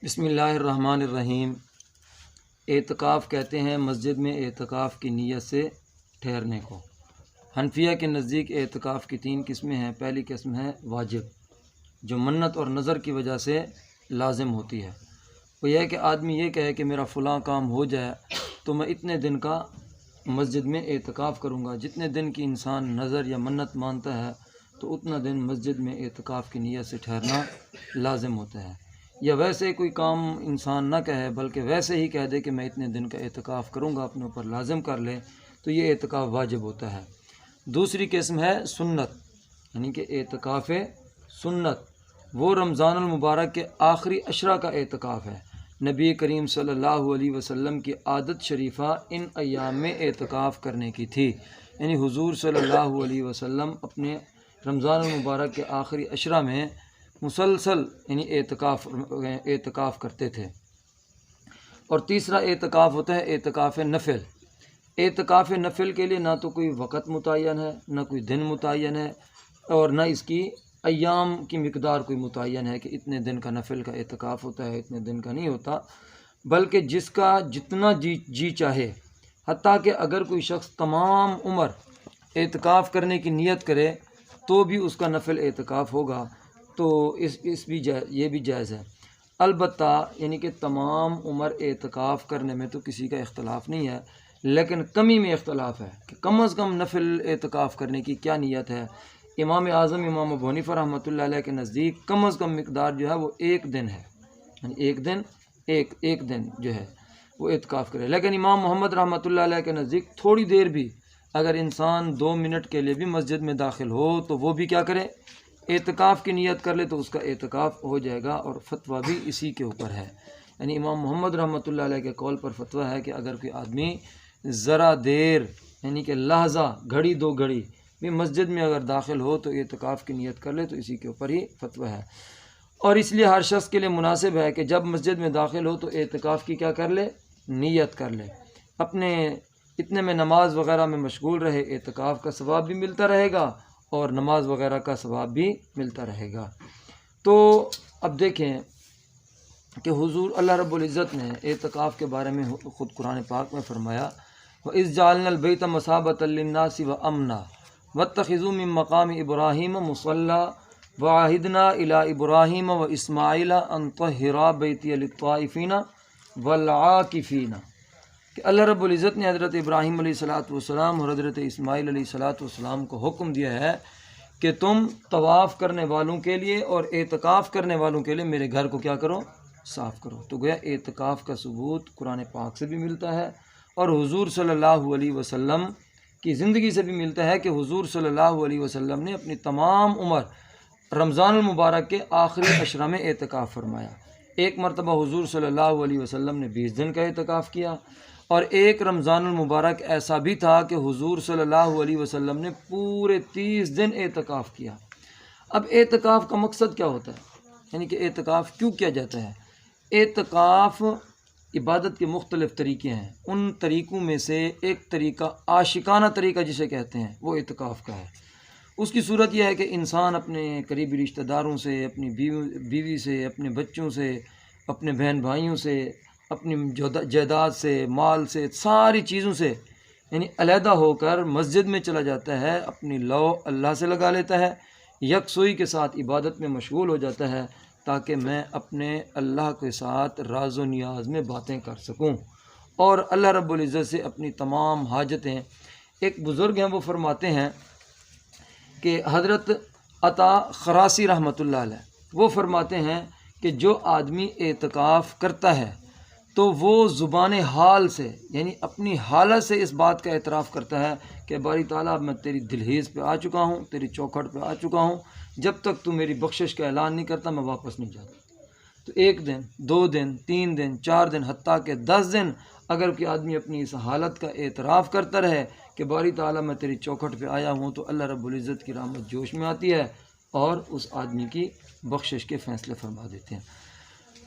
بسم اللہ الرحمن الرحیم۔ اعتکاف کہتے ہیں مسجد میں اعتکاف کی نیت سے ٹھہرنے کو۔ حنفیہ کے نزدیک اعتکاف کی 3 قسمیں ہیں۔ پہلی قسم ہے واجب، جو منت اور نظر کی وجہ سے لازم ہوتی ہے۔ وہ یہ ہے کہ آدمی یہ کہے کہ میرا فلاں کام ہو جائے تو میں اتنے دن کا مسجد میں اعتکاف کروں گا۔ جتنے دن کی انسان نظر یا منت مانتا ہے تو اتنا دن مسجد میں اعتکاف کی نیت سے ٹھہرنا لازم ہوتا ہے۔ یا ویسے کوئی کام انسان نہ کہے بلکہ ویسے ہی کہہ دے کہ میں اتنے دن کا اعتکاف کروں گا، اپنے اوپر لازم کر لے تو یہ اعتکاف واجب ہوتا ہے۔ دوسری قسم ہے سنت، یعنی کہ اعتکاف سنت، وہ رمضان المبارک کے آخری عشرہ کا اعتکاف ہے۔ نبی کریم صلی اللہ علیہ وسلم کی عادت شریفہ ان ایام میں اعتکاف کرنے کی تھی، یعنی حضور صلی اللہ علیہ وسلم اپنے رمضان المبارک کے آخری عشرہ میں مسلسل یعنی اعتکاف کرتے تھے۔ اور تیسرا اعتکاف ہوتا ہے اعتکاف نفل۔ اعتکاف نفل کے لیے نہ تو کوئی وقت متعین ہے، نہ کوئی دن متعین ہے، اور نہ اس کی ایام کی مقدار کوئی متعین ہے کہ اتنے دن کا نفل کا اعتکاف ہوتا ہے، اتنے دن کا نہیں ہوتا، بلکہ جس کا جتنا جی چاہے۔ حتیٰ کہ اگر کوئی شخص تمام عمر اعتکاف کرنے کی نیت کرے تو بھی اس کا نفل اعتکاف ہوگا، تو یہ بھی جائز ہے۔ البتہ یعنی کہ تمام عمر اعتکاف کرنے میں تو کسی کا اختلاف نہیں ہے، لیکن کمی میں اختلاف ہے کہ کم از کم نفل اعتکاف کرنے کی کیا نیت ہے۔ امام اعظم امام ابو حنیفہ رحمۃ اللہ علیہ کے نزدیک کم از کم مقدار جو ہے وہ 1 دن ہے، یعنی ایک دن جو ہے وہ اعتکاف کرے۔ لیکن امام محمد رحمۃ اللہ علیہ کے نزدیک تھوڑی دیر بھی اگر انسان 2 منٹ کے لیے بھی مسجد میں داخل ہو تو وہ بھی کیا کرے، اعتکاف کی نیت کر لے تو اس کا اعتکاف ہو جائے گا، اور فتویٰ بھی اسی کے اوپر ہے۔ یعنی امام محمد رحمۃ اللہ علیہ کے قول پر فتویٰ ہے کہ اگر کوئی آدمی ذرا دیر یعنی کہ لحظہ، گھڑی 2 گھڑی بھی مسجد میں اگر داخل ہو تو اعتکاف کی نیت کر لے تو اسی کے اوپر ہی فتویٰ ہے۔ اور اس لیے ہر شخص کے لیے مناسب ہے کہ جب مسجد میں داخل ہو تو اعتکاف کی کیا کر لے، نیت کر لے، اپنے اتنے میں نماز وغیرہ میں مشغول رہے، اعتکاف کا ثواب بھی ملتا رہے گا اور نماز وغیرہ کا ثواب بھی ملتا رہے گا۔ تو اب دیکھیں کہ حضور اللہ رب العزت نے اعتکاف کے بارے میں خود قرآن پاک میں فرمایا، وَإِذْ جَعَلْنَا الْبَيْتَ مَثَابَةً لِلنَّاسِ وَأَمْنًا وَاتَّخِذُوا مِن مَّقَامِ إِبْرَاهِيمَ مُصَلًّى وَعَهِدْنَا إِلَىٰ إِبْرَاهِيمَ وَإِسْمَاعِيلَ أَن طَهِّرَا بَيْتِيَ لِلطَّائِفِينَ وَالْعَاكِفِينَ، کہ اللہ رب العزت نے حضرت ابراہیم علیہ السلام اور حضرت اسماعیل علیہ السلام کو حکم دیا ہے کہ تم طواف کرنے والوں کے لیے اور اعتکاف کرنے والوں کے لیے میرے گھر کو کیا کرو، صاف کرو۔ تو گویا اعتکاف کا ثبوت قرآن پاک سے بھی ملتا ہے اور حضور صلی اللہ علیہ وسلم کی زندگی سے بھی ملتا ہے کہ حضور صلی اللہ علیہ وسلم نے اپنی تمام عمر رمضان المبارک کے آخری عشرہ میں اعتکاف فرمایا۔ ایک مرتبہ حضور صلی اللہ علیہ وسلم نے 20 دن کا اعتکاف کیا، اور ایک رمضان المبارک ایسا بھی تھا کہ حضور صلی اللہ علیہ وسلم نے پورے 30 دن اعتکاف کیا۔ اب اعتکاف کا مقصد کیا ہوتا ہے، یعنی کہ اعتکاف کیوں کیا جاتا ہے؟ اعتکاف عبادت کے مختلف طریقے ہیں، ان طریقوں میں سے ایک طریقہ عاشقانہ طریقہ جسے کہتے ہیں وہ اعتکاف کا ہے۔ اس کی صورت یہ ہے کہ انسان اپنے قریبی رشتہ داروں سے، اپنی بیوی سے، اپنے بچوں سے، اپنے بہن بھائیوں سے، اپنی جائیداد سے، مال سے، ساری چیزوں سے یعنی علیحدہ ہو کر مسجد میں چلا جاتا ہے، اپنی لو اللہ سے لگا لیتا ہے، یکسوئی کے ساتھ عبادت میں مشغول ہو جاتا ہے تاکہ میں اپنے اللہ کے ساتھ راز و نیاز میں باتیں کر سکوں اور اللہ رب العزت سے اپنی تمام حاجتیں۔ ایک بزرگ ہیں وہ فرماتے ہیں کہ حضرت عطا خراسی رحمۃ اللہ علیہ وہ فرماتے ہیں کہ جو آدمی اعتکاف کرتا ہے تو وہ زبان حال سے یعنی اپنی حالت سے اس بات کا اعتراف کرتا ہے کہ باری تعالیٰ میں تیری دلہیز پہ آ چکا ہوں، تیری چوکھٹ پہ آ چکا ہوں، جب تک تو میری بخشش کا اعلان نہیں کرتا میں واپس نہیں جاتا۔ تو 1 دن، 2 دن، 3 دن، 4 دن، حتیٰ کہ 10 دن اگر کوئی آدمی اپنی اس حالت کا اعتراف کرتا رہے کہ باری تعالیٰ میں تیری چوکھٹ پہ آیا ہوں، تو اللہ رب العزت کی رحمت جوش میں آتی ہے اور اس آدمی کی بخشش کے فیصلے فرما دیتے ہیں۔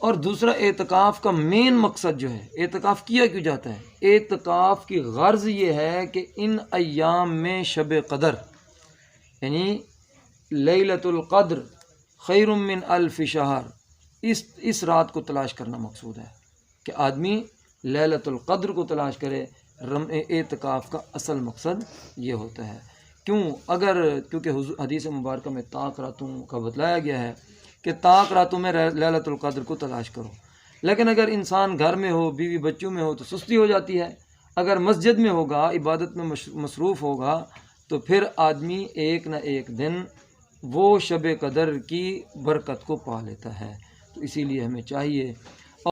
اور دوسرا اعتکاف کا مین مقصد جو ہے، اعتکاف کیا کیوں جاتا ہے؟ اعتکاف کی غرض یہ ہے کہ ان ایام میں شب قدر یعنی لیلۃ القدر خیر من الف شہر اس رات کو تلاش کرنا مقصود ہے کہ آدمی لیلۃ القدر کو تلاش کرے۔ اعتکاف کا اصل مقصد یہ ہوتا ہے۔ کیونکہ حدیث مبارکہ میں طاق راتوں کا بتلایا گیا ہے کہ طاق راتوں میں لیلۃ القدر کو تلاش کرو، لیکن اگر انسان گھر میں ہو، بیوی بچوں میں ہو تو سستی ہو جاتی ہے۔ اگر مسجد میں ہوگا، عبادت میں مصروف ہوگا تو پھر آدمی ایک نہ ایک دن وہ شب قدر کی برکت کو پا لیتا ہے۔ تو اسی لیے ہمیں چاہیے